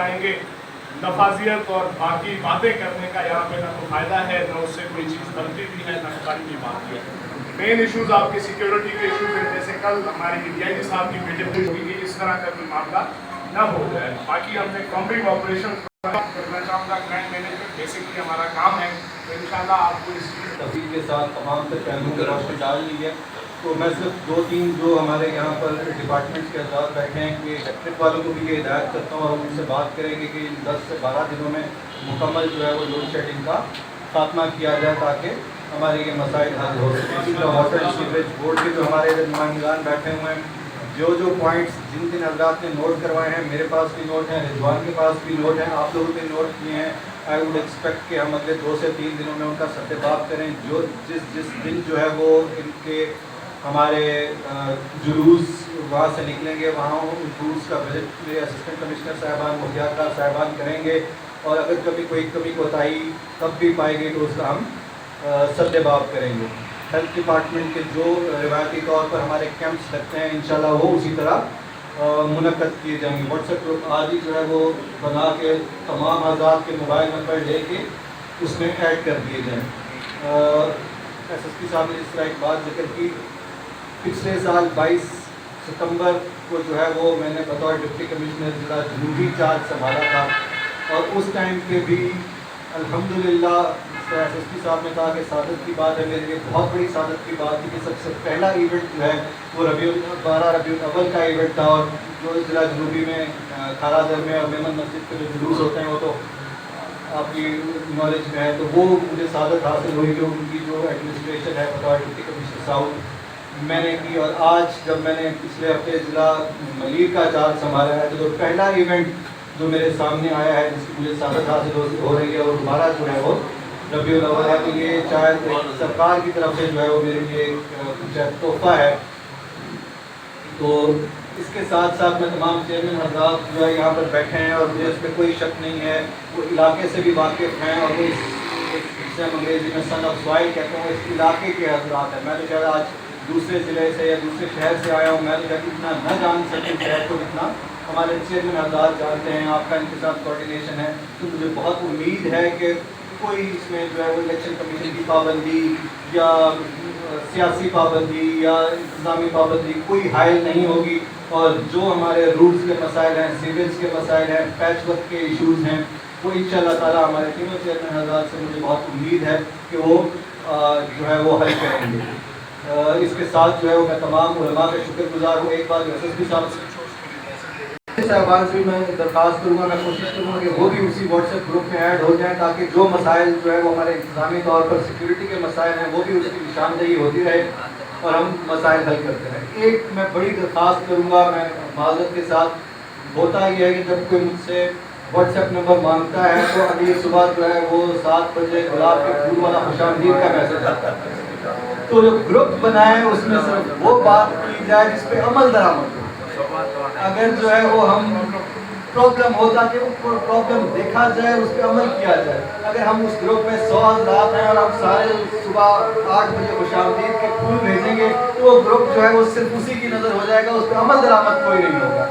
آئیں گے نفاذیت اور باقی باتیں کرنے کا یہاں پہ نہ تو فائدہ ہے نہ اس سے کوئی چیز بنتی بھی ہے نہ خالی کی بات ہے. مین ایشوز آپ کے سیکیورٹی کے ایشوز ہیں, جیسے کل ہماری ڈی آئی جی صاحب کی میٹنگ ہوئی کہ اس طرح کا کوئی معاملہ نہ ہو جائے. باقی ہم نے کمبنگ آپریشن کرنا چاہوں گا, کرائم مینجمنٹ بیسکلی ہمارا کام ہے, تو انشاءاللہ آپ کو اس کی تفصیل کے ساتھ تمام تر پہلوؤں کی روشنی ڈال لی ہے. تو میں صرف 2-3 جو ہمارے یہاں پر ڈپارٹمنٹس کے افراد بیٹھے ہیں کہ الیکٹرک والوں کو بھی یہ ہدایت کرتا ہوں اور ان سے بات کریں گے کہ 10 سے 12 دنوں میں مکمل جو ہے وہ لوڈ شیڈنگ کا خاتمہ کیا جائے تاکہ ہمارے یہ مسائل حل ہو سکے. اسی طرح واٹر سیوریج بورڈ کے جو ہمارے نمائندگان بیٹھے ہوئے ہیں, جو پوائنٹس جن حضرات نے نوٹ کروائے ہیں, میرے پاس بھی نوٹ ہیں, رضوان کے پاس بھی نوٹ ہیں, آپ لوگوں نے نوٹ کیے ہیں. آئی ووڈ ایکسپیکٹ کہ ہم اگلے 2 سے 3 دنوں میں ان کا سربراہ کریں. جو جس دن جو ہے وہ ان کے ہمارے جلوس وہاں سے نکلیں گے, وہاں ان جلوس کا وزٹ میرے اسسٹنٹ کمشنر صاحبان, مختار صاحبان کریں گے, اور اگر کبھی کوئی کمی کوتاہی تب بھی پائے گی تو اس کا ہم سربراہ کریں گے. ہیلتھ ڈپارٹمنٹ کے جو روایتی طور پر ہمارے کیمپس لگتے ہیں انشاءاللہ وہ اسی طرح منعقد کیے جائیں گے. واٹس ایپ گروپ آج ہی جو ہے وہ بنا کے تمام آزاد کے موبائل نمبر لے کے اس میں ایڈ کر دیے جائیں. ایس ایس پی صاحب نے اس طرح ایک بات ذکر کی, پچھلے سال 22 ستمبر کو جو ہے وہ میں نے بطور ڈپٹی کمشنر ضلع جنوبی چارج سنبھالا تھا, اور اس ٹائم پہ بھی الحمدللہ ایس ایس پی صاحب نے کہا کہ سعادت کی بات ہے, میرے لیے بہت بڑی سعادت کی بات تھی کہ سب سے پہلا ایونٹ جو ہے وہ 12 ربیع الاول کا ایونٹ تھا. اور جو ضلع جنوبی میں کھارا در میں اور میمن مسجد کے جو جلوس ہوتے ہیں وہ تو آپ کی نالج میں ہے, تو وہ مجھے سعادت حاصل ہوئی کہ ان کی جو ایڈمنسٹریشن ہے بطور ڈپٹی کمشنر ساؤتھ میں نے کی. اور آج جب میں نے پچھلے ہفتے ضلع ملیر کا چارج سنبھالا ہے تو پہلا ایونٹ جو میرے سامنے آیا ہے جس کی مجھے سعادت حاصل ہو رہی ہے اور دوبارہ جو ہے وہ ربیع الاول ہے, تو یہ شاید سرکار کی طرف سے جو ہے وہ میرے لیے کچھ تحفہ ہے. تو اس کے ساتھ ساتھ میں تمام چیئرمین حضرات جو ہے یہاں پر بیٹھے ہیں اور مجھے اس پہ کوئی شک نہیں ہے, وہ علاقے سے بھی واقف ہیں, اور وہ جسے ہم انگریزی میں سن آف سوائل کہتے ہیں, اس علاقے کے حضرات ہیں. میں تو شاید آج دوسرے ضلع سے یا دوسرے شہر سے آیا ہوں, میں تو شاید اتنا نہ جان سکوں شہر کو جتنا ہمارے چیئرمین حضرات جانتے ہیں. آپ کا ان کے ساتھ کوارڈینیشن ہے, تو مجھے بہت امید ہے کہ کوئی اس میں جو ہے وہ الیکشن کمیشن کی پابندی یا سیاسی پابندی یا انتظامی پابندی کوئی حائل نہیں ہوگی, اور جو ہمارے روٹس کے مسائل ہیں, سیوریج کے مسائل ہیں, پیچ ورک کے ایشوز ہیں, وہ انشاءاللہ تعالیٰ ہمارے تینوں چیئرمین حضرات سے مجھے بہت امید ہے کہ وہ جو ہے وہ حل کریں گے. اس کے ساتھ جو ہے وہ میں تمام علماء کا شکر گزار ہوں. ایک بار ایس ایس پی صاحبان سے بھی میں درخواست کروں گا, میں کوشش کروں گا کہ وہ بھی اسی واٹس ایپ گروپ میں ایڈ ہو جائیں تاکہ جو مسائل جو ہے وہ ہمارے انتظامی طور پر سیکیورٹی کے مسائل ہیں وہ بھی اس کی نشاندہی ہوتی رہے اور ہم مسائل حل کرتے رہیں. ایک میں بڑی درخواست کروں گا, میں معذرت کے ساتھ, ہوتا یہ ہے کہ جب کوئی مجھ سے واٹس ایپ نمبر مانگتا ہے تو ابھی صبح جو ہے وہ 7 بجے گلاب کے پھول والا خوش آمدید کا میسج آتا ہے, تو جو گروپ بنائے اس میں صرف وہ بات کی جائے جس پہ عمل درآمد ہو. اگر جو ہے وہ ہم پرابلم ہوتا کہ وہ پرابلم دیکھا جائے, اس پہ عمل کیا جائے. اگر ہم اس گروپ میں 100 حضرات ہیں اور ہم سارے صبح 8 بجے خوش آمدید کے پھول بھیجیں گے تو وہ گروپ جو ہے وہ صرف اسی کی نظر ہو جائے گا, اس پہ عمل درآمد کوئی نہیں ہوگا.